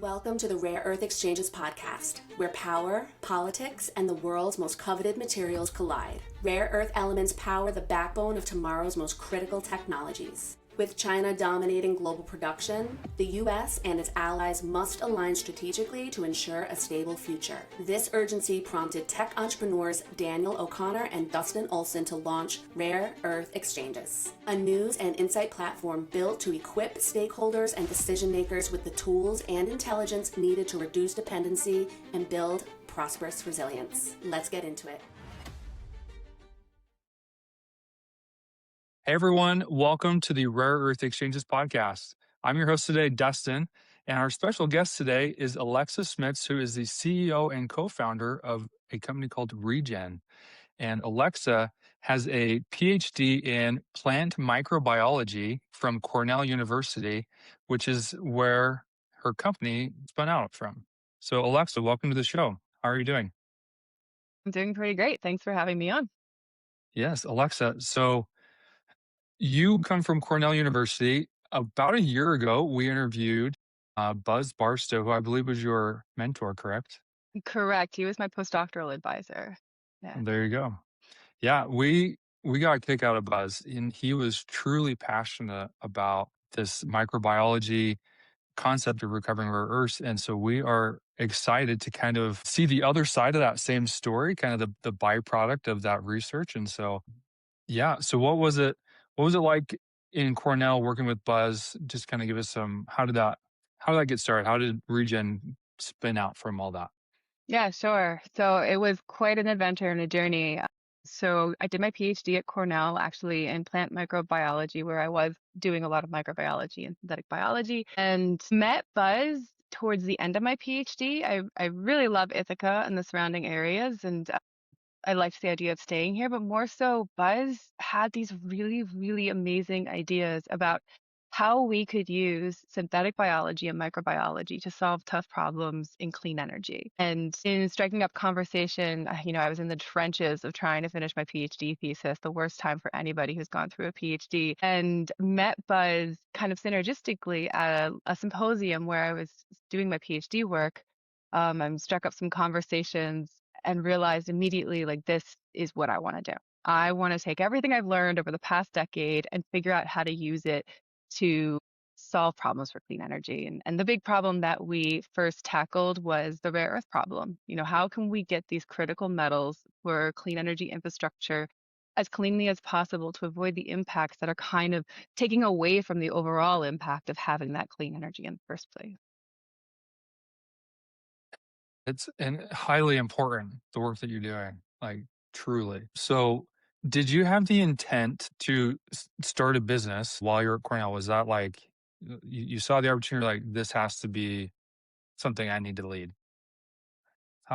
Welcome to the Rare Earth Exchanges podcast, where power, politics, and the world's most coveted materials collide. Rare earth elements power the backbone of tomorrow's most critical technologies. With China dominating global production, the U.S. and its allies must align strategically to ensure a stable future. This urgency prompted tech entrepreneurs Daniel O'Connor and Dustin Olson to launch Rare Earth Exchanges, a news and insight platform built to equip stakeholders and decision makers with the tools and intelligence needed to reduce dependency and build prosperous resilience. Let's get into it. Hey everyone, welcome to the Rare Earth Exchanges podcast. I'm your host today, Dustin, and our special guest today is Alexa Schmitz, who is the CEO and co-founder of a company called ReeGen. And Alexa has a PhD in plant microbiology from Cornell University, which is where her company spun out from. So Alexa, welcome to the show. How are you doing? I'm doing pretty great. Thanks for having me on. Yes, Alexa. So you come from Cornell University. About a year ago, we interviewed Buz Barstow, who I believe was your mentor, correct? Correct. He was my postdoctoral advisor. Yeah. There you go. Yeah, we got a kick out of Buz, and he was truly passionate about this microbiology concept of recovering rare earths. And so we are excited to kind of see the other side of that same story, kind of the byproduct of that research. And so, yeah. So what was it like in Cornell working with Buz? Just kind of give us some, how did that get started? How did ReeGen spin out from all that? Yeah, sure. So it was quite an adventure and a journey. So I did my PhD at Cornell, actually in plant microbiology, where I was doing a lot of microbiology and synthetic biology, and met Buz towards the end of my PhD. I really love Ithaca and the surrounding areas, and I liked the idea of staying here, but more so, Buz had these really, really amazing ideas about how we could use synthetic biology and microbiology to solve tough problems in clean energy. And in striking up conversation, I was in the trenches of trying to finish my PhD thesis, the worst time for anybody who's gone through a PhD, and met Buz kind of synergistically at a symposium where I was doing my PhD work. I struck up some conversations and realized immediately, like, this is what I want to do. I want to take everything I've learned over the past decade and figure out how to use it to solve problems for clean energy. And the big problem that we first tackled was the rare earth problem. How can we get these critical metals for clean energy infrastructure as cleanly as possible to avoid the impacts that are kind of taking away from the overall impact of having that clean energy in the first place? It's highly important, the work that you're doing, like truly. So did you have the intent to start a business while you're at Cornell? Was that like, you saw the opportunity, like, this has to be something I need to lead?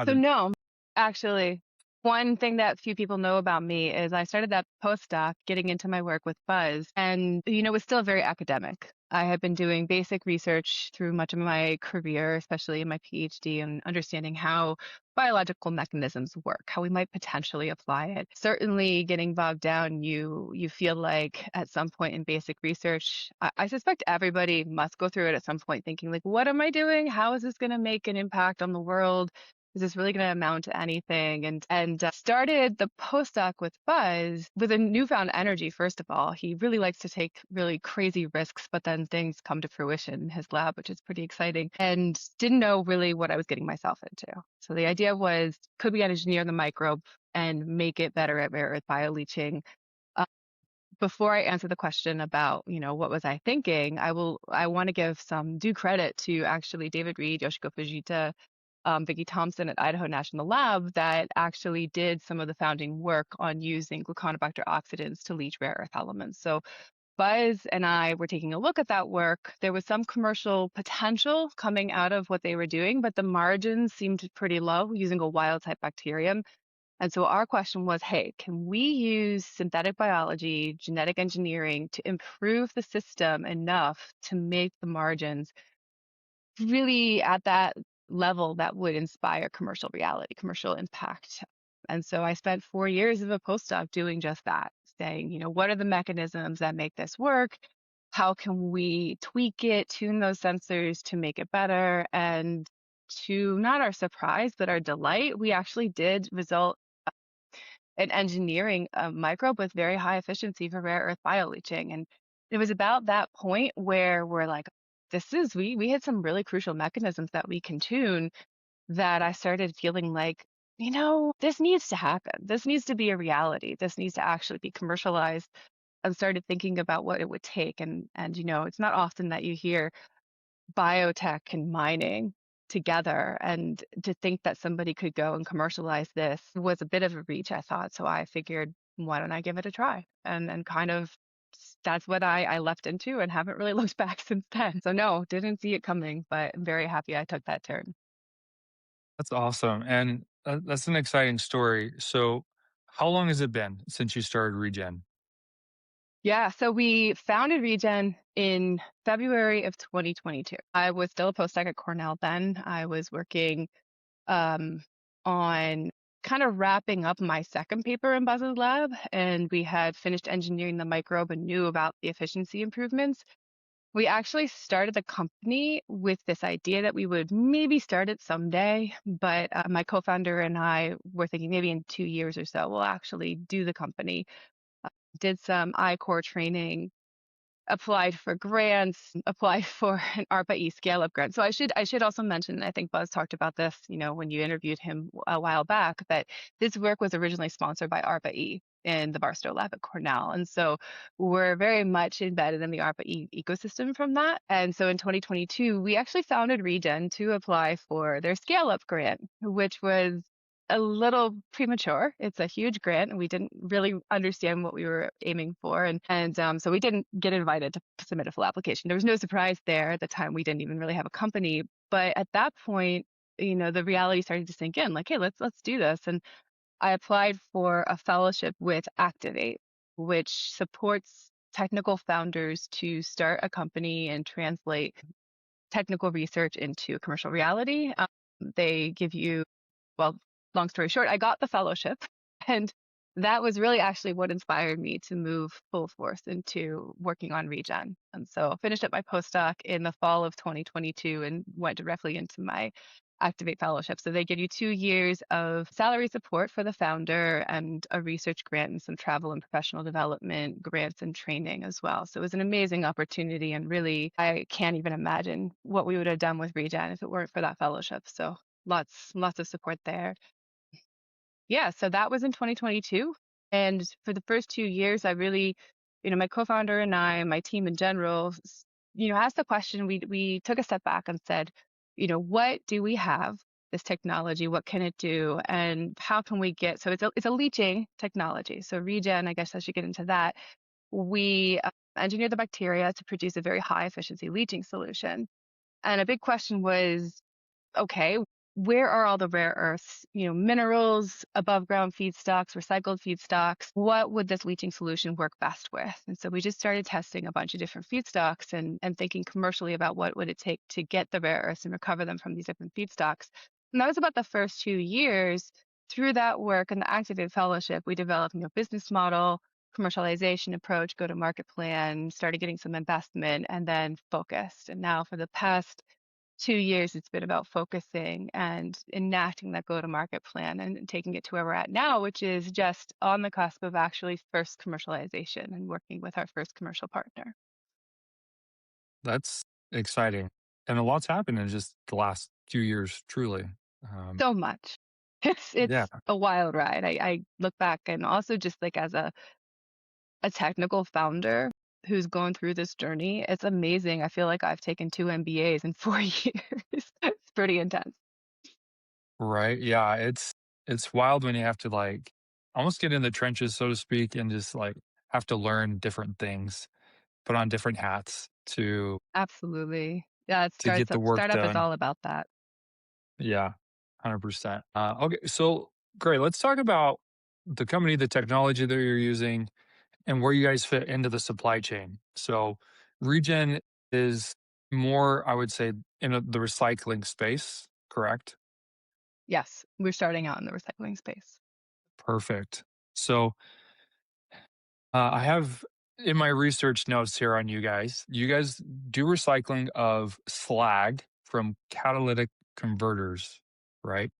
No, actually, one thing that few people know about me is I started that postdoc getting into my work with Buz, and was still very academic. I had been doing basic research through much of my career, especially in my PhD, and understanding how biological mechanisms work, how we might potentially apply it. Certainly getting bogged down, you feel like at some point in basic research, I suspect everybody must go through it at some point thinking, like, what am I doing? How is this going to make an impact on the world? Is this really going to amount to anything? And started the postdoc with Buz with a newfound energy. First of all, he really likes to take really crazy risks, but then things come to fruition in his lab, which is pretty exciting, and didn't know really what I was getting myself into. So the idea was, could we engineer the microbe and make it better at rare earth bioleaching? Before I answer the question about, what was I thinking, I want to give some due credit to actually David Reed, Yoshiko Fujita, Vicki Thompson at Idaho National Lab that actually did some of the founding work on using gluconobacter oxidants to leach rare earth elements. So Buz and I were taking a look at that work. There was some commercial potential coming out of what they were doing, but the margins seemed pretty low using a wild type bacterium. And so our question was, hey, can we use synthetic biology, genetic engineering to improve the system enough to make the margins really at that level that would inspire commercial reality, commercial impact? And so I spent 4 years of a postdoc doing just that, saying, what are the mechanisms that make this work? how can we tweak it, tune those sensors to make it better? And to not our surprise, but our delight, we actually did result in engineering a microbe with very high efficiency for rare earth bioleaching. And it was about that point where we're like, we hit some really crucial mechanisms that we can tune, that I started feeling like, this needs to happen. This needs to be a reality. This needs to actually be commercialized, and started thinking about what it would take. And it's not often that you hear biotech and mining together, and to think that somebody could go and commercialize this was a bit of a reach, I thought. So I figured, why don't I give it a try? And kind of that's what I left into, and haven't really looked back since then. So no, didn't see it coming, but I'm very happy I took that turn. That's awesome. And that's an exciting story. So, how long has it been since you started ReeGen? Yeah, so we founded ReeGen in February of 2022. I was still a postdoc at Cornell then. I was working um, on kind of wrapping up my second paper in Buzz's lab, and we had finished engineering the microbe and knew about the efficiency improvements. We actually started the company with this idea that we would maybe start it someday, but my co-founder and I were thinking maybe in 2 years or so we'll actually do the company. Did some I-Core training, applied for grants, applied for an ARPA-E scale-up grant. So I should also mention, I think Buzz talked about this, when you interviewed him a while back, that this work was originally sponsored by ARPA-E in the Barstow lab at Cornell. And so we're very much embedded in the ARPA-E ecosystem from that. And so in 2022, we actually founded ReeGen to apply for their scale-up grant, which was a little premature. It's a huge grant, and we didn't really understand what we were aiming for. And so we didn't get invited to submit a full application. There was no surprise there. At the time, we didn't even really have a company. But at that point, the reality started to sink in, like, hey, let's do this. And I applied for a fellowship with Activate, which supports technical founders to start a company and translate technical research into commercial reality. They give you, well, long story short, I got the fellowship, and that was really actually what inspired me to move full force into working on ReeGen. And so I finished up my postdoc in the fall of 2022 and went directly into my Activate Fellowship. So they give you 2 years of salary support for the founder, and a research grant, and some travel and professional development grants and training as well. So it was an amazing opportunity, and really, I can't even imagine what we would have done with ReeGen if it weren't for that fellowship. So lots of support there. Yeah, so that was in 2022. And for the first 2 years, I really, my co-founder and I, and my team in general, asked the question. We took a step back and said, what do we have? This technology, what can it do, and how can we get? So it's a leaching technology. So ReeGen, I guess I should get into that. We engineered the bacteria to produce a very high efficiency leaching solution. And a big question was, okay, where are all the rare earths, minerals, above ground feedstocks, recycled feedstocks? What would this leaching solution work best with? And so we just started testing a bunch of different feedstocks, and thinking commercially about what would it take to get the rare earths and recover them from these different feedstocks. And that was about the first 2 years. Through that work and the Activate Fellowship, we developed a business model, commercialization approach, go to market plan, started getting some investment, and then focused. And now for the past 2 years, it's been about focusing and enacting that go-to-market plan, and taking it to where we're at now, which is just on the cusp of actually first commercialization and working with our first commercial partner. That's exciting. And a lot's happened in just the last few years, truly. Um, So much. yeah, It's a wild ride. I look back, and also just like as a technical founder who's going through this journey, it's amazing. I feel like I've taken 2 MBAs in 4 years. It's pretty intense. right. Yeah, it's wild when you have to like almost get in the trenches, so to speak, and just like have to learn different things, put on different hats Absolutely. Yeah, to get the work startup is done. all about that. Yeah, 100%. Okay, so great. Let's talk about the company, the technology that you're using, and where you guys fit into the supply chain. So, ReeGen is more, I would say, in the recycling space, correct? Yes, we're starting out in the recycling space. Perfect. So, I have in my research notes here on you guys do recycling of slag from catalytic converters, right?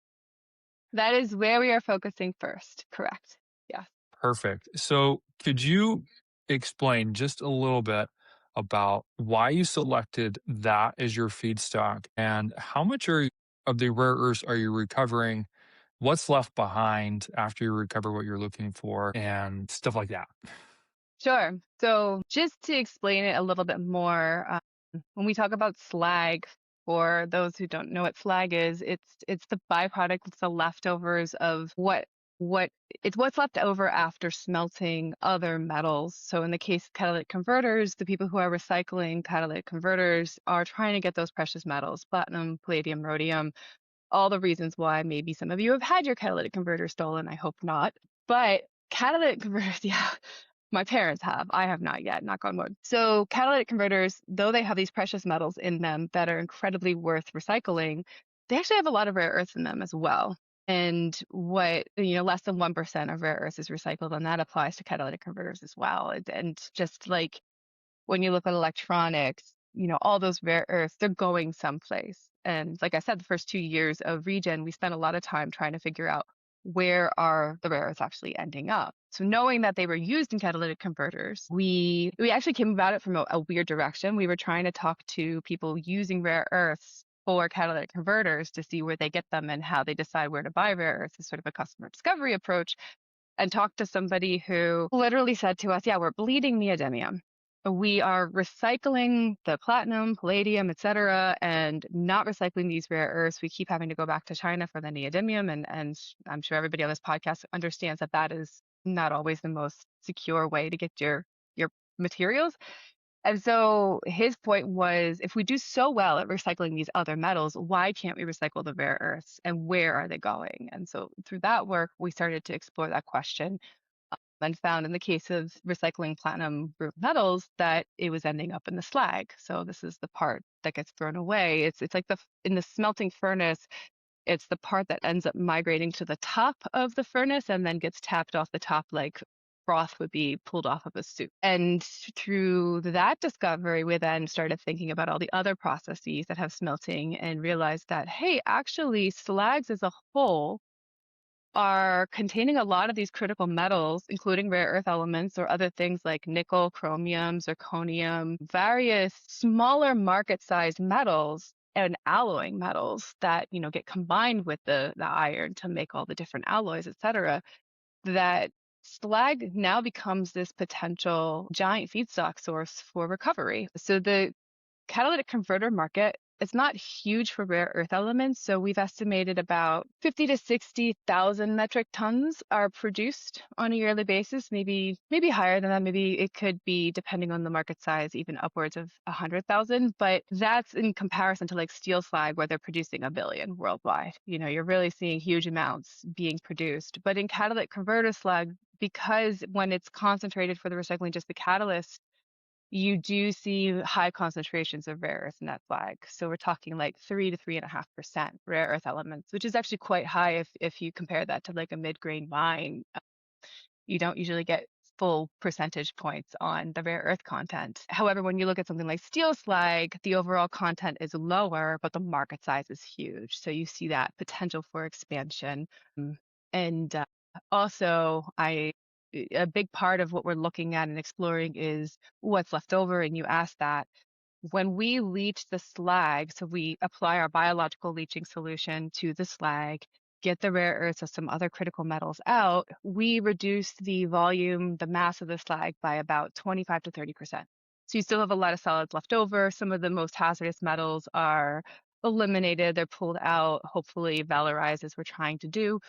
That is where we are focusing first. Correct. Yeah. Perfect. So could you explain just a little bit about why you selected that as your feedstock and how much of the rare earths are you recovering? What's left behind after you recover what you're looking for and stuff like that? Sure. So just to explain it a little bit more, when we talk about slag, for those who don't know what slag is, it's the byproduct, it's the leftovers of what's left over after smelting other metals. So in the case of catalytic converters, the people who are recycling catalytic converters are trying to get those precious metals, platinum, palladium, rhodium, all the reasons why maybe some of you have had your catalytic converter stolen. I hope not. But catalytic converters, yeah, my parents have. I have not yet, knock on wood. So catalytic converters, though they have these precious metals in them that are incredibly worth recycling, they actually have a lot of rare earths in them as well. And less than 1% of rare earths is recycled, and that applies to catalytic converters as well. And just like when you look at electronics, all those rare earths, they're going someplace. And like I said, the first 2 years of ReeGen, we spent a lot of time trying to figure out where are the rare earths actually ending up. So knowing that they were used in catalytic converters, we actually came about it from a weird direction. We were trying to talk to people using rare earths for catalytic converters to see where they get them and how they decide where to buy rare earths, is sort of a customer discovery approach, and talked to somebody who literally said to us, yeah, we're bleeding neodymium. We are recycling the platinum, palladium, et cetera, and not recycling these rare earths. We keep having to go back to China for the neodymium. And I'm sure everybody on this podcast understands that that is not always the most secure way to get your materials. And so his point was, if we do so well at recycling these other metals, why can't we recycle the rare earths, and where are they going? And so through that work, we started to explore that question, and found in the case of recycling platinum group metals that it was ending up in the slag. So this is the part that gets thrown away. It's like in the smelting furnace, it's the part that ends up migrating to the top of the furnace and then gets tapped off the top like broth would be pulled off of a soup. And through that discovery, we then started thinking about all the other processes that have smelting and realized that, hey, actually slags as a whole are containing a lot of these critical metals, including rare earth elements or other things like nickel, chromium, zirconium, various smaller market-sized metals and alloying metals that get combined with the iron to make all the different alloys, et cetera, that slag now becomes this potential giant feedstock source for recovery. So the catalytic converter market, it's not huge for rare earth elements. So we've estimated about 50 to 60,000 metric tons are produced on a yearly basis, maybe higher than that. Maybe it could be, depending on the market size, even upwards of 100,000. But that's in comparison to like steel slag, where they're producing 1 billion worldwide. You're really seeing huge amounts being produced. But in catalytic converter slag, because when it's concentrated for the recycling, just the catalyst, you do see high concentrations of rare earth in that slag. So we're talking like 3 to 3.5% rare earth elements, which is actually quite high if you compare that to like a mid-grain mine. You don't usually get full percentage points on the rare earth content. However, when you look at something like steel slag, the overall content is lower, but the market size is huge. So you see that potential for expansion. And also, a big part of what we're looking at and exploring is what's left over. And you asked that. When we leach the slag, so we apply our biological leaching solution to the slag, get the rare earths of some other critical metals out, we reduce the volume, the mass of the slag by about 25 to 30%. So you still have a lot of solids left over. Some of the most hazardous metals are eliminated, they're pulled out, hopefully valorized, as we're trying to do.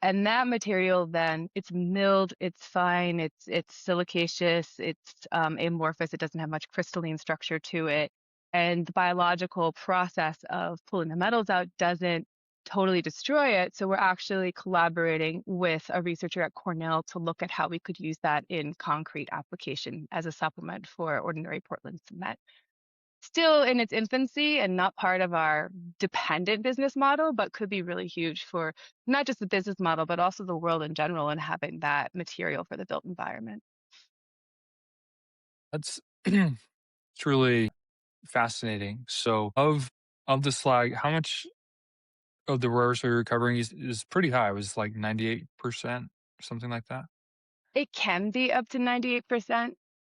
And that material then, it's milled, it's fine, it's silicaceous, it's amorphous, it doesn't have much crystalline structure to it. And the biological process of pulling the metals out doesn't totally destroy it. So we're actually collaborating with a researcher at Cornell to look at how we could use that in concrete application as a supplement for ordinary Portland cement. Still in its infancy and not part of our dependent business model, but could be really huge for not just the business model, but also the world in general, and having that material for the built environment. That's truly fascinating. So of the slag, how much of the rare earths we're recovering is pretty high? It was like 98%, something like that? It can be up to 98%.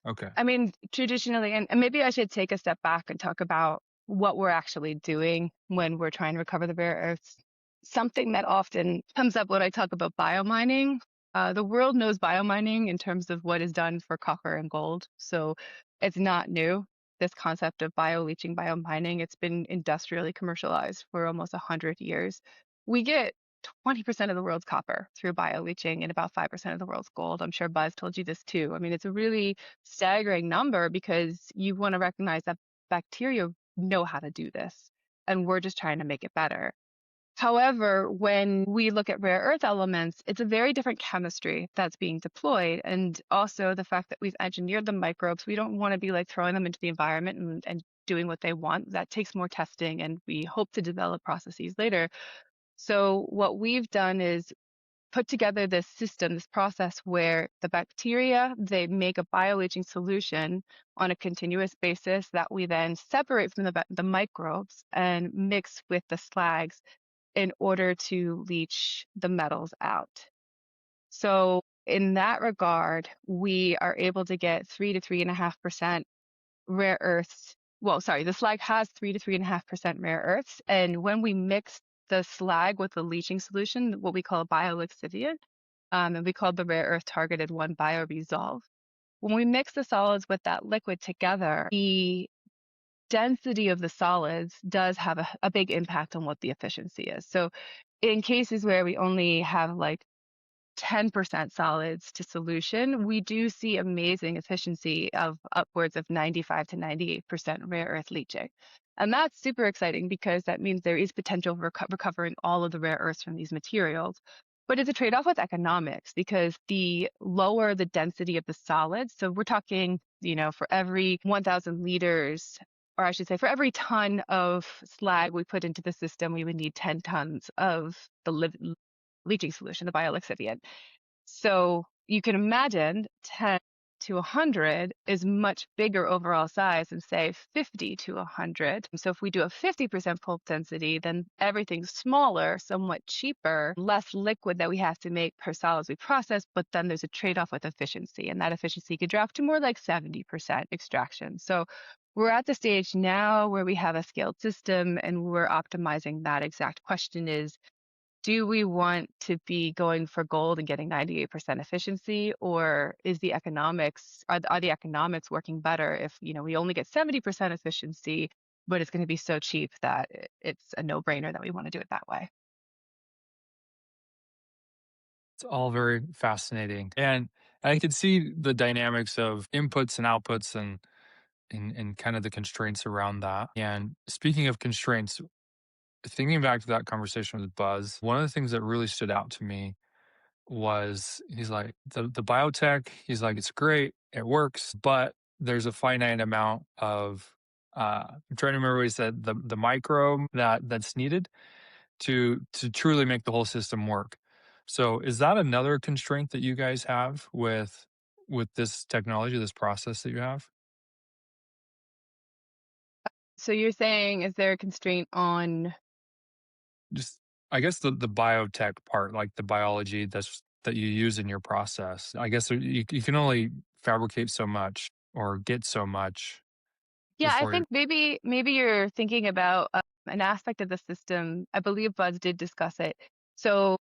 Okay. I mean, traditionally, and maybe I should take a step back and talk about what we're actually doing when we're trying to recover the rare earths. Something that often comes up when I talk about biomining. The world knows biomining in terms of what is done for copper and gold. So it's not new. This concept of bioleaching, biomining, it's been industrially commercialized for almost 100 years. We get 20% of the world's copper through bioleaching and about 5% of the world's gold. I'm sure Buzz told you this too. I mean, it's a really staggering number because you want to recognize that bacteria know how to do this, and we're just trying to make it better. However, when we look at rare earth elements, it's a very different chemistry that's being deployed. And also the fact that we've engineered the microbes, we don't want to be like throwing them into the environment and doing what they want. That takes more testing, and we hope to develop processes later. So what we've done is put together this system, this process where the bacteria, they make a bioleaching solution on a continuous basis that we then separate from the microbes and mix with the slags in order to leach the metals out. So in that regard, we are able to get 3 to 3.5% rare earths. Well, sorry, the slag has 3 to 3.5% rare earths. And when we mix the slag with the leaching solution, what we call a lixiviant, and we call the rare earth targeted one bioresolve. When we mix the solids with that liquid together, the density of the solids does have a big impact on what the efficiency is. So in cases where we only have like 10% solids to solution, we do see amazing efficiency of upwards of 95 to 98% rare earth leaching. And that's super exciting because that means there is potential for recovering all of the rare earths from these materials. But it's a trade-off with economics because the lower the density of the solids, so we're talking, for every 1,000 liters, or I should say for every ton of slag we put into the system, we would need 10 tons of the leaching solution, the lixiviant. So you can imagine 10 to 100 is much bigger overall size than say 50 to 100. So if we do a 50% pulp density, then everything's smaller, somewhat cheaper, less liquid that we have to make per solids we process, but then there's a trade-off with efficiency, and that efficiency could drop to more like 70% extraction. So we're at the stage now where we have a scaled system and we're optimizing that exact question is, do we want to be going for gold and getting 98% efficiency, or is the economics, are the economics working better if, we only get 70% efficiency, but it's going to be so cheap that it's a no-brainer that we want to do it that way? It's all very fascinating. And I could see the dynamics of inputs and outputs and kind of the constraints around that. And speaking of constraints, thinking back to that conversation with Buzz, one of the things that really stood out to me was he's like, the BioTech, he's like, it's great, it works, but there's a finite amount of I'm trying to remember what he said, the micro that's needed to truly make the whole system work. So is that another constraint that you guys have with this technology, this process that you have? So you're saying, is there a constraint on? Just, I guess the biotech part, like the biology that you use in your process. I guess you can only fabricate so much or get so much Yeah, I before you're. think maybe you're thinking about an aspect of the system. I believe Buzz did discuss it. So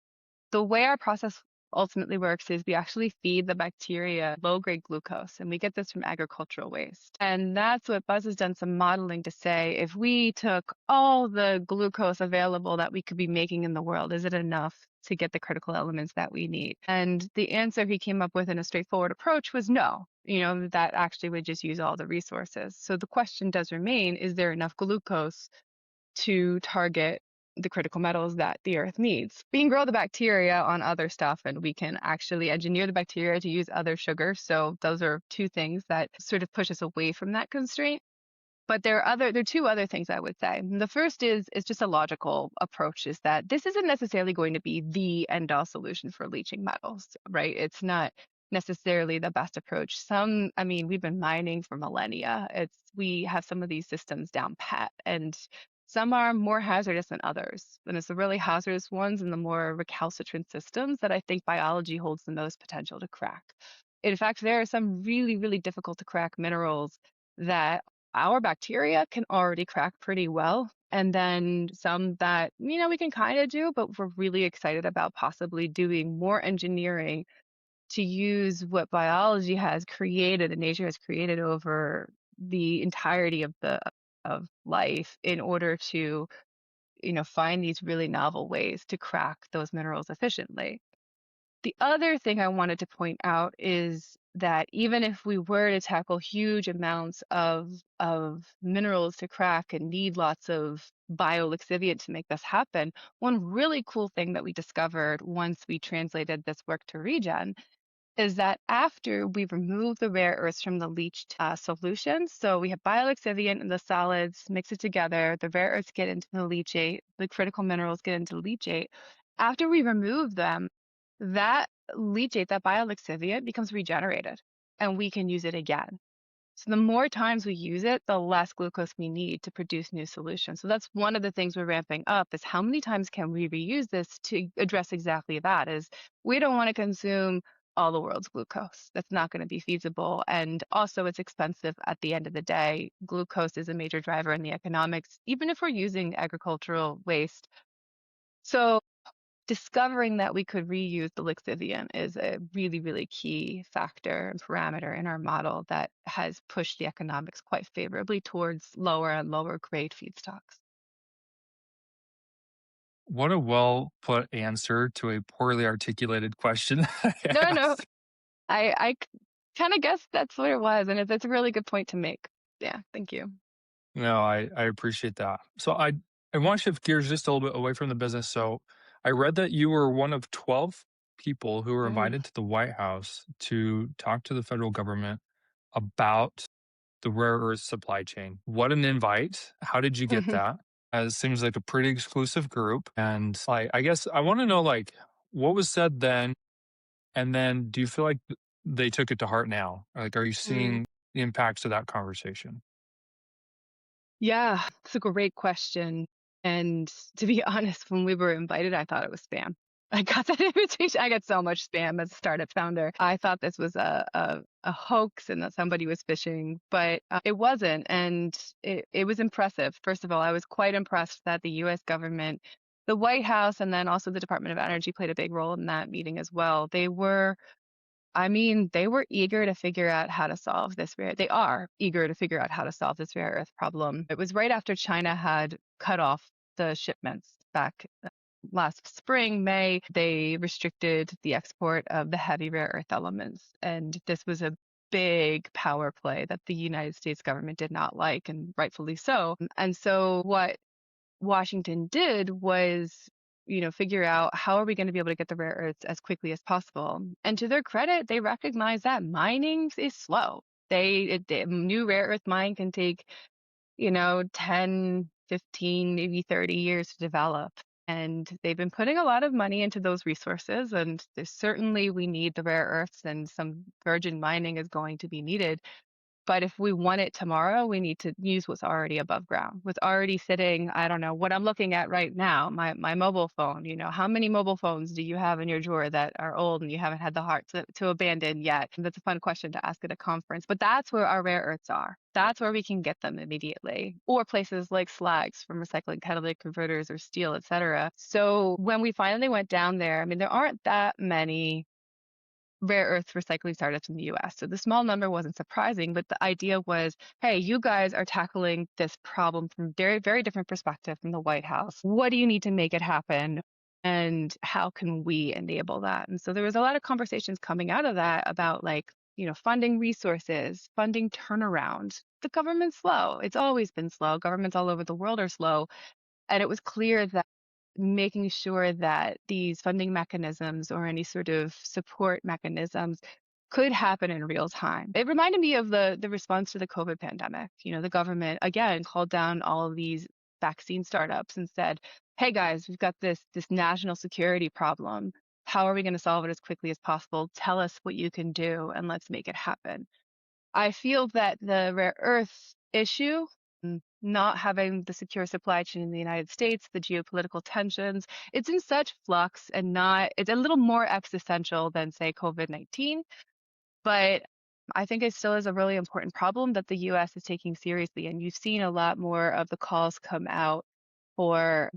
the way our process ultimately works is we actually feed the bacteria low-grade glucose, and we get this from agricultural waste. And that's what Buzz has done some modeling to say, if we took all the glucose available that we could be making in the world, is it enough to get the critical elements that we need? And the answer he came up with in a straightforward approach was no. That actually would just use all the resources. So the question does remain, is there enough glucose to target the critical metals that the earth needs? We can grow the bacteria on other stuff, and we can actually engineer the bacteria to use other sugars. So those are two things that sort of push us away from that constraint. But there are two other things I would say. The first is just a logical approach, is that this isn't necessarily going to be the end all solution for leaching metals, right? It's not necessarily the best approach. Some, I mean, we've been mining for millennia. We have some of these systems down pat, and some are more hazardous than others. And it's the really hazardous ones and the more recalcitrant systems that I think biology holds the most potential to crack. In fact, there are some really, really difficult to crack minerals that our bacteria can already crack pretty well. And then some that, we can kind of do, but we're really excited about possibly doing more engineering to use what biology has created and nature has created over the entirety of life in order to, find these really novel ways to crack those minerals efficiently. The other thing I wanted to point out is that even if we were to tackle huge amounts of minerals to crack and need lots of lixiviant to make this happen, one really cool thing that we discovered once we translated this work to ReeGen is that after we remove the rare earths from the leached solution, so we have lixiviant in the solids, mix it together, the rare earths get into the leachate, the critical minerals get into leachate. After we remove them, that leachate, that lixiviant, becomes regenerated, and we can use it again. So the more times we use it, the less glucose we need to produce new solutions. So that's one of the things we're ramping up is how many times can we reuse this to address exactly that is we don't want to consume all the world's glucose. That's not going to be feasible. And also it's expensive at the end of the day. Glucose is a major driver in the economics, even if we're using agricultural waste. So discovering that we could reuse the lixiviant is a really, really key factor and parameter in our model that has pushed the economics quite favorably towards lower and lower grade feedstocks. What a well put answer to a poorly articulated question. No, I kind of guessed that's what it was, and it's a really good point to make. Yeah, thank you. No, I appreciate that. So I want to shift gears just a little bit away from the business. So I read that you were one of 12 people who were invited to the White House to talk to the federal government about the rare earth supply chain. What an invite. How did you get that? It seems like a pretty exclusive group. And I guess I want to know what was said then, and then do you feel like they took it to heart now? Like, are you seeing the impacts of that conversation? Yeah, it's a great question. And to be honest, when we were invited, I thought it was spam. I got that invitation. I got so much spam as a startup founder. I thought this was a hoax and that somebody was phishing, but it wasn't. And it was impressive. First of all, I was quite impressed that the US government, the White House, and then also the Department of Energy played a big role in that meeting as well. They were eager to figure out how to solve this they are eager to figure out how to solve this rare earth problem. It was right after China had cut off the shipments back last spring, May. They restricted the export of the heavy rare earth elements. And this was a big power play that the United States government did not like, and rightfully so. And so what Washington did was figure out how are we going to be able to get the rare earths as quickly as possible. And to their credit, they recognize that mining is slow. New rare earth mine can take, 10, 15, maybe 30 years to develop. And they've been putting a lot of money into those resources. And certainly we need the rare earths, and some virgin mining is going to be needed. But if we want it tomorrow, we need to use what's already above ground, what's already sitting. I don't know what I'm looking at right now, my mobile phone. How many mobile phones do you have in your drawer that are old and you haven't had the heart to abandon yet? That's a fun question to ask at a conference. But that's where our rare earths are. That's where we can get them immediately, or places like slags from recycling catalytic converters or steel, et cetera. So when we finally went down there, there aren't that many rare earth recycling startups in the US. So the small number wasn't surprising, but the idea was, hey, you guys are tackling this problem from very, very different perspective from the White House. What do you need to make it happen? And how can we enable that? And so there was a lot of conversations coming out of that about funding resources, funding turnaround. The government's slow. It's always been slow. Governments all over the world are slow. And it was clear that making sure that these funding mechanisms or any sort of support mechanisms could happen in real time. It reminded me of the response to the COVID pandemic. The government, again, called down all of these vaccine startups and said, hey guys, we've got this national security problem. How are we going to solve it as quickly as possible? Tell us what you can do and let's make it happen. I feel that the rare earth issue, not having the secure supply chain in the United States, the geopolitical tensions, it's in such flux and it's a little more existential than, say, COVID-19. But I think it still is a really important problem that the US is taking seriously. And you've seen a lot more of the calls come out for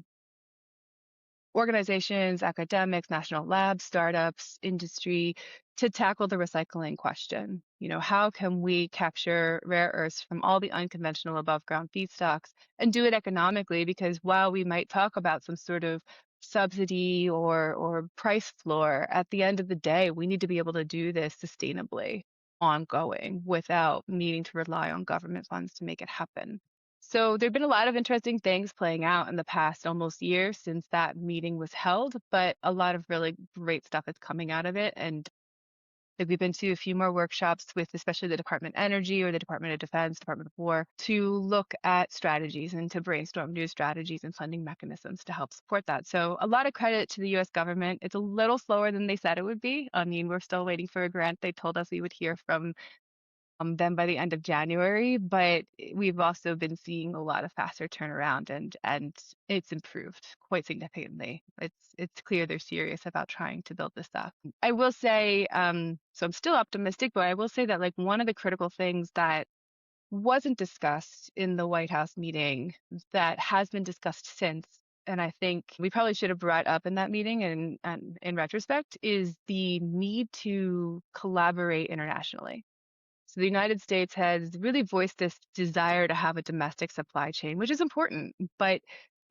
organizations, academics, national labs, startups, industry to tackle the recycling question. How can we capture rare earths from all the unconventional above ground feedstocks and do it economically? Because while we might talk about some sort of subsidy or price floor, at the end of the day, we need to be able to do this sustainably, ongoing, without needing to rely on government funds to make it happen. So there've been a lot of interesting things playing out in the past almost year since that meeting was held, but a lot of really great stuff is coming out of it. And we've been to a few more workshops with especially the Department of Energy or the Department of Defense, Department of War, to look at strategies and to brainstorm new strategies and funding mechanisms to help support that. So a lot of credit to the US government. It's a little slower than they said it would be. I mean, we're still waiting for a grant. They told us we would hear from them by the end of January, but we've also been seeing a lot of faster turnaround and it's improved quite significantly. It's clear they're serious about trying to build this up. I will say, so I'm still optimistic, but I will say that like one of the critical things that wasn't discussed in the White House meeting that has been discussed since, and I think we probably should have brought up in that meeting and in retrospect, is the need to collaborate internationally. So the United States has really voiced this desire to have a domestic supply chain, which is important. But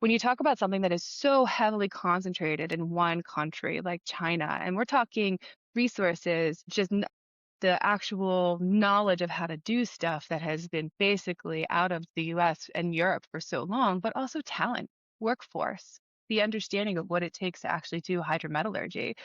when you talk about something that is so heavily concentrated in one country like China, and we're talking resources, just the actual knowledge of how to do stuff that has been basically out of the US and Europe for so long, but also talent, workforce, the understanding of what it takes to actually do hydrometallurgy.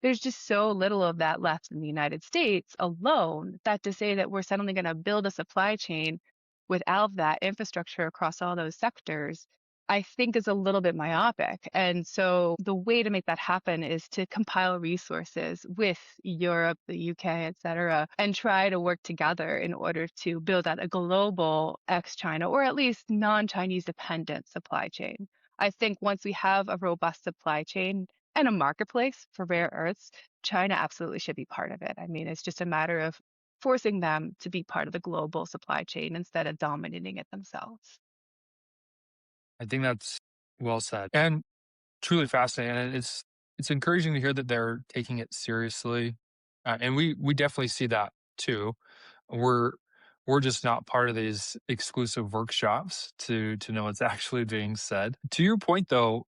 There's just so little of that left in the United States alone that to say that we're suddenly going to build a supply chain without that infrastructure across all those sectors, I think is a little bit myopic. And so the way to make that happen is to compile resources with Europe, the UK, et cetera, and try to work together in order to build out a global ex-China or at least non-Chinese dependent supply chain. I think once we have a robust supply chain and a marketplace for rare earths, China absolutely should be part of it. I mean, it's just a matter of forcing them to be part of the global supply chain instead of dominating it themselves. I think that's well said and truly fascinating. And it's encouraging to hear that they're taking it seriously, and we definitely see that too. We're just not part of these exclusive workshops to know what's actually being said. To your point, though,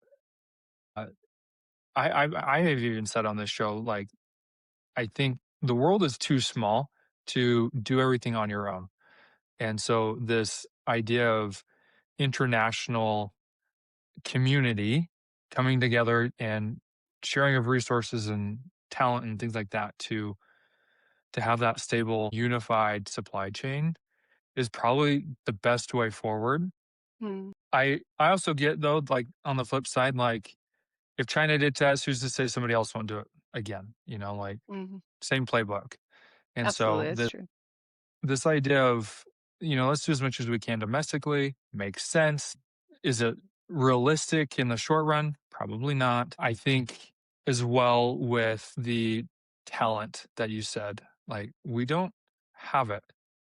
I have even said on this show, like, I think the world is too small to do everything on your own. And so this idea of international community coming together and sharing of resources and talent and things like that to have that stable, unified supply chain is probably the best way forward. I also get, though, like on the flip side, like if China did test, who's to say somebody else won't do it again? Like same playbook. And Absolutely, so it's true. this idea of, let's do as much as we can domestically makes sense. Is it realistic in the short run? Probably not. I think as well with the talent that you said, like we don't have it.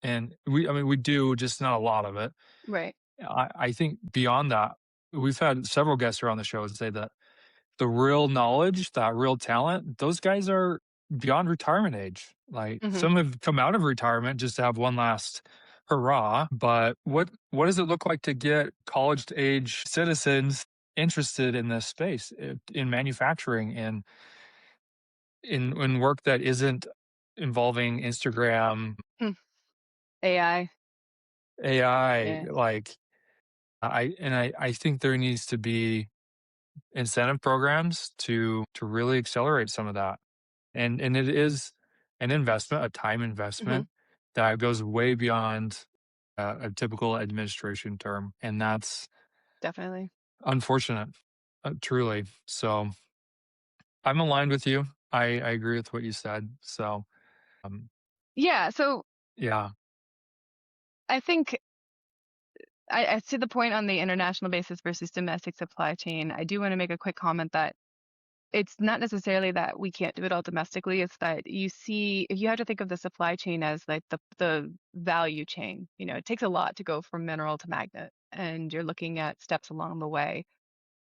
And we do, just not a lot of it. Right. I think beyond that, we've had several guests around the show say that the real knowledge, that real talent, those guys are beyond retirement age. Like some have come out of retirement just to have one last hurrah. But what does it look like to get college age citizens interested in this space, in manufacturing and in work that isn't involving Instagram, AI? AI? Yeah. Like I think there needs to be incentive programs to really accelerate some of that. And it is an investment, a time investment that goes way beyond a typical administration term. And that's Definitely. unfortunate, truly. So I'm aligned with you. I agree with what you said. So, um, Yeah. So yeah. I think I see the point on the international basis versus domestic supply chain. I do want to make a quick comment that it's not necessarily that we can't do it all domestically. It's that you have to think of the supply chain as like the value chain. It takes a lot to go from mineral to magnet, and you're looking at steps along the way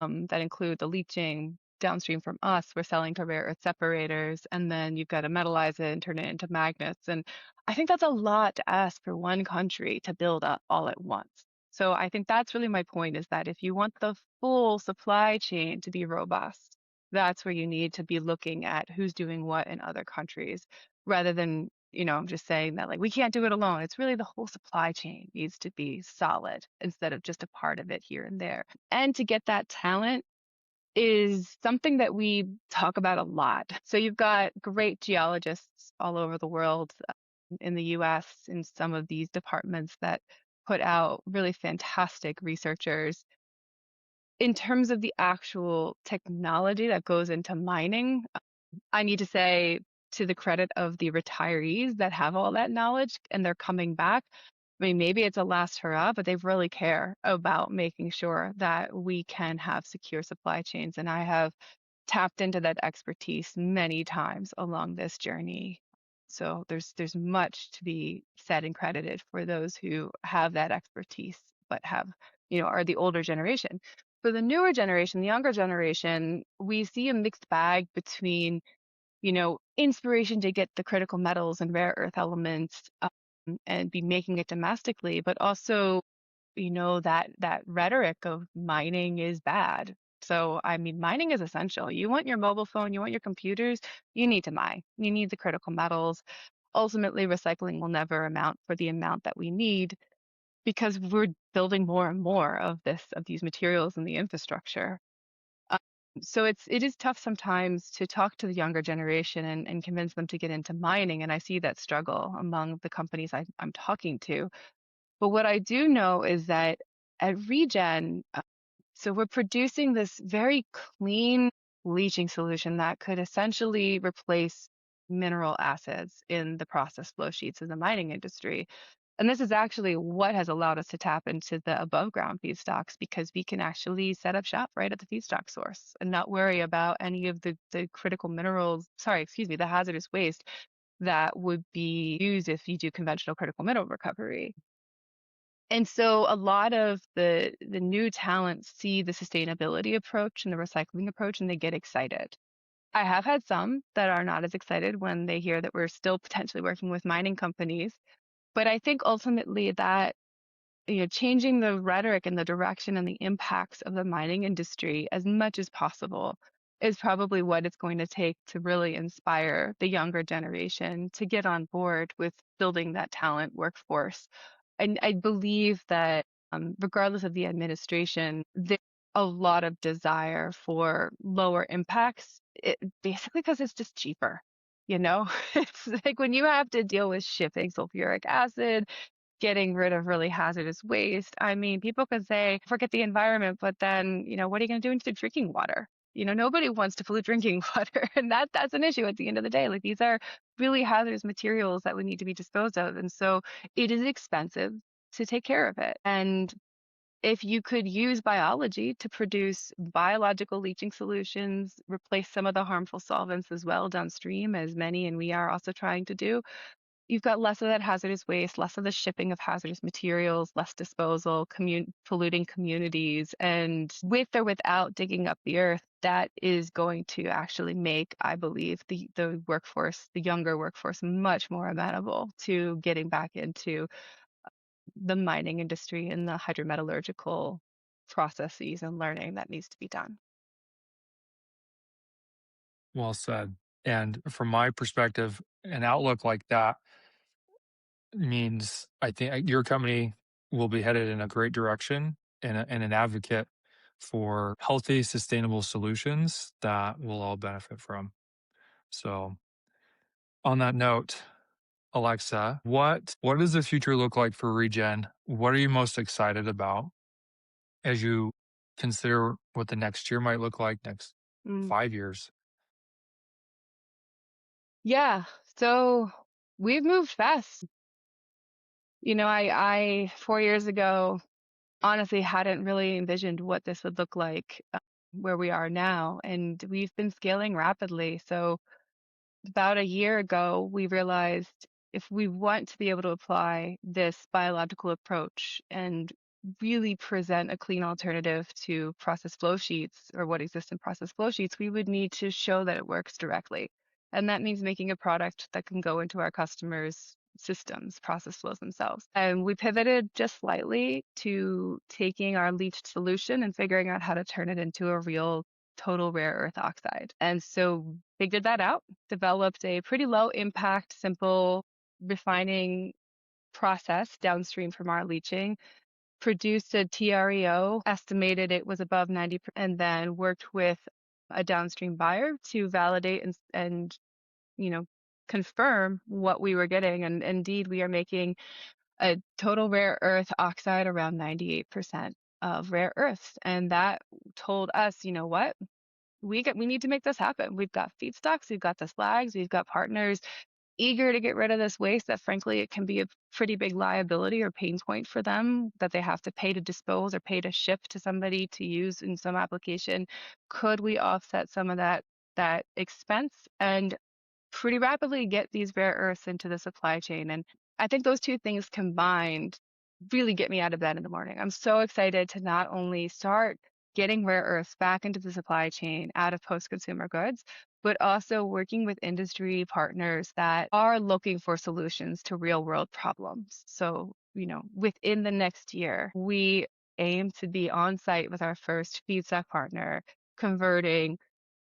that include the leaching downstream from us. We're selling to rare earth separators, and then you've got to metallize it and turn it into magnets. And I think that's a lot to ask for one country to build up all at once. So I think that's really my point, is that if you want the full supply chain to be robust, that's where you need to be looking at who's doing what in other countries, rather than just saying that like we can't do it alone. It's really the whole supply chain needs to be solid instead of just a part of it here and there. And to get that talent is something that we talk about a lot. So you've got great geologists all over the world, in the US, in some of these departments that put out really fantastic researchers. In terms of the actual technology that goes into mining, I need to say, to the credit of the retirees that have all that knowledge and they're coming back. I mean, maybe it's a last hurrah, but they really care about making sure that we can have secure supply chains. And I have tapped into that expertise many times along this journey. So there's much to be said and credited for those who have that expertise, but are the older generation. For the newer generation, the younger generation, we see a mixed bag between inspiration to get the critical metals and rare earth elements, and be making it domestically, but also, that rhetoric of mining is bad. So, I mean, mining is essential. You want your mobile phone, you want your computers, you need to mine. You need the critical metals. Ultimately, recycling will never amount for the amount that we need because we're building more and more of these materials in the infrastructure. Um, so it is tough sometimes to talk to the younger generation and convince them to get into mining. And I see that struggle among the companies I'm talking to. But what I do know is that at ReeGen, so we're producing this very clean leaching solution that could essentially replace mineral acids in the process flow sheets of the mining industry. And this is actually what has allowed us to tap into the above ground feedstocks, because we can actually set up shop right at the feedstock source and not worry about any of the critical minerals, sorry, excuse me, the hazardous waste that would be used if you do conventional critical mineral recovery. And so a lot of the new talents see the sustainability approach and the recycling approach, and they get excited. I have had some that are not as excited when they hear that we're still potentially working with mining companies. But I think ultimately that, changing the rhetoric and the direction and the impacts of the mining industry as much as possible is probably what it's going to take to really inspire the younger generation to get on board with building that talent workforce. And I believe that, regardless of the administration, there's a lot of desire for lower impacts, basically because it's just cheaper. It's like when you have to deal with shipping sulfuric acid, getting rid of really hazardous waste. I mean, people could say, forget the environment, but then, what are you going to do into drinking water? Nobody wants to pollute drinking water, and that's an issue at the end of the day. Like, these are really hazardous materials that we need to be disposed of. And so it is expensive to take care of it. And if you could use biology to produce biological leaching solutions, replace some of the harmful solvents as well downstream, as many and we are also trying to do, you've got less of that hazardous waste, less of the shipping of hazardous materials, less disposal, polluting communities. And with or without digging up the earth, that is going to actually make, I believe, the workforce, the younger workforce, much more amenable to getting back into the mining industry and the hydrometallurgical processes and learning that needs to be done. Well said. And from my perspective, an outlook like that means I think your company will be headed in a great direction and an advocate for healthy, sustainable solutions that we'll all benefit from. So, on that note, Alexa, what does the future look like for ReeGen? What are you most excited about as you consider what the next year might look like, next Mm. 5 years? Yeah. So we've moved fast. I 4 years ago honestly hadn't really envisioned what this would look like where we are now, and we've been scaling rapidly. So about a year ago, we realized if we want to be able to apply this biological approach and really present a clean alternative to process flow sheets or what exists in process flow sheets, we would need to show that it works directly. And that means making a product that can go into our customers' systems, process flows themselves. And we pivoted just slightly to taking our leached solution and figuring out how to turn it into a real total rare earth oxide. And so figured that out, developed a pretty low impact, simple refining process downstream from our leaching, produced a TREO, estimated it was above 90%, and then worked with a downstream buyer to validate and confirm what we were getting. And indeed, we are making a total rare earth oxide around 98% of rare earths. And that told us, you know what? We need to make this happen. We've got feedstocks, we've got the slags, we've got partners eager to get rid of this waste that frankly it can be a pretty big liability or pain point for them that they have to pay to dispose or pay to ship to somebody to use in some application. Could we offset some of that expense and pretty rapidly get these rare earths into the supply chain? And I think those two things combined really get me out of bed in the morning. I'm so excited to not only start getting rare earths back into the supply chain out of post-consumer goods, but also working with industry partners that are looking for solutions to real world problems. So, within the next year, we aim to be on site with our first feedstock partner, converting,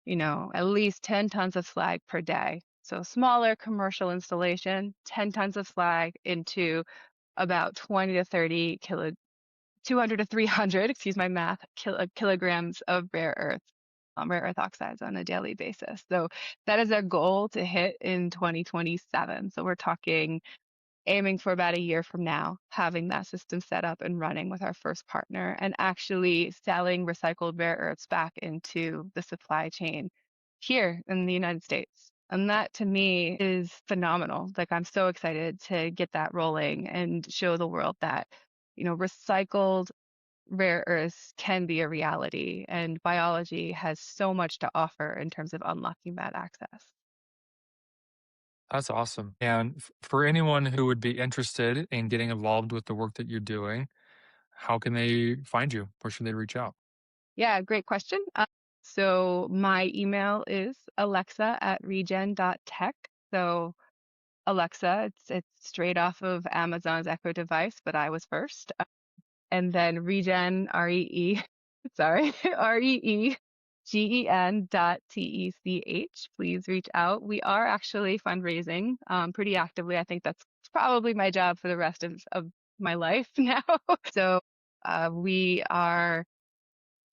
at least 10 tons of slag per day. So smaller commercial installation, 10 tons of slag into about 20 to 30 200 to 300, excuse my math, kilograms of rare earth oxides on a daily basis. So that is our goal to hit in 2027. So we're talking aiming for about a year from now, having that system set up and running with our first partner and actually selling recycled rare earths back into the supply chain here in the United States. And that to me is phenomenal. Like I'm so excited to get that rolling and show the world that, recycled rare earths can be a reality and biology has so much to offer in terms of unlocking that access. That's awesome. And for anyone who would be interested in getting involved with the work that you're doing, how can they find you? Where should they reach out? Yeah, great question. So my email is alexa@regen.tech. So Alexa, it's straight off of Amazon's Echo device, but I was first. And then ReeGen, REE, sorry, ReeGen.tech. Please reach out. We are actually fundraising pretty actively. I think that's probably my job for the rest of my life now. So we are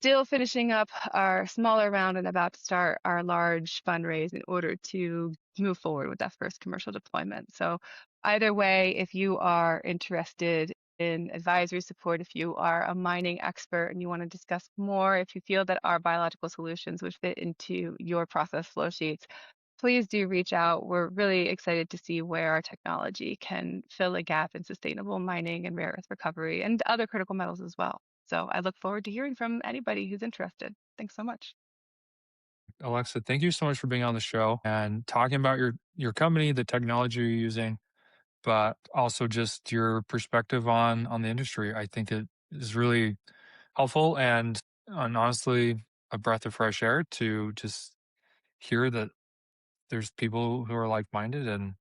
still finishing up our smaller round and about to start our large fundraise in order to move forward with that first commercial deployment. So either way, if you are interested in advisory support, if you are a mining expert and you want to discuss more, if you feel that our biological solutions would fit into your process flow sheets, please do reach out. We're really excited to see where our technology can fill a gap in sustainable mining and rare earth recovery and other critical metals as well. So I look forward to hearing from anybody who's interested. Thanks so much. Alexa, thank you so much for being on the show and talking about your company, the technology you're using, but also just your perspective on the industry. I think it is really helpful and honestly a breath of fresh air to just hear that there's people who are like-minded and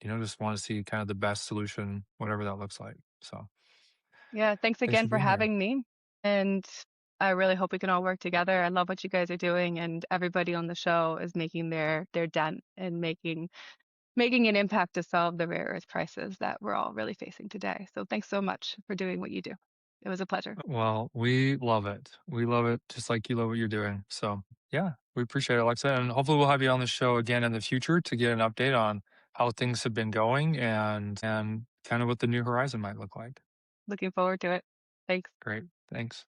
just want to see kind of the best solution, whatever that looks like. So Yeah, thanks thanks again for for being here. having me. And I really hope we can all work together. I love what you guys are doing, and everybody on the show is making their dent and making an impact to solve the rare earth crisis that we're all really facing today. So thanks so much for doing what you do. It was a pleasure. Well, we love it. We love it just like you love what you're doing. So yeah, we appreciate it, Alexa. And hopefully we'll have you on the show again in the future to get an update on how things have been going and kind of what the new horizon might look like. Looking forward to it. Thanks. Great. Thanks.